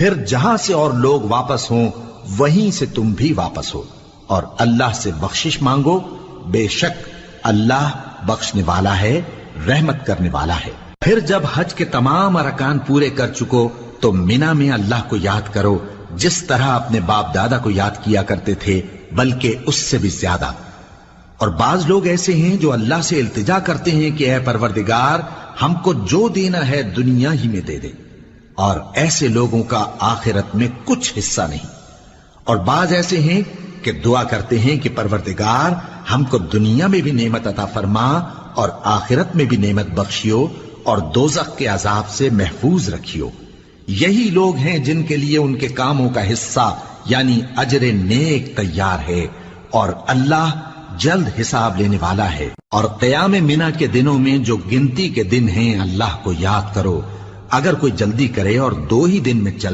پھر جہاں سے اور لوگ واپس ہوں وہیں سے تم بھی واپس ہو، اور اللہ سے بخشش مانگو، بے شک اللہ بخشنے والا ہے، رحمت کرنے والا ہے۔ پھر جب حج کے تمام ارکان پورے کر چکو تو مینا میں اللہ کو یاد کرو جس طرح اپنے باپ دادا کو یاد کیا کرتے تھے، بلکہ اس سے بھی زیادہ۔ اور بعض لوگ ایسے ہیں جو اللہ سے التجا کرتے ہیں کہ اے پروردگار ہم کو جو دینا ہے دنیا ہی میں دے دے، اور ایسے لوگوں کا آخرت میں کچھ حصہ نہیں۔ اور بعض ایسے ہیں کہ دعا کرتے ہیں کہ پروردگار ہم کو دنیا میں بھی نعمت عطا فرما اور آخرت میں بھی نعمت بخشیو اور دوزخ کے عذاب سے محفوظ رکھیو۔ یہی لوگ ہیں جن کے لیے ان کے کاموں کا حصہ یعنی اجر نیک تیار ہے، اور اللہ جلد حساب لینے والا ہے۔ اور قیام منا کے دنوں میں جو گنتی کے دن ہیں اللہ کو یاد کرو، اگر کوئی جلدی کرے اور 2 ہی دن میں چل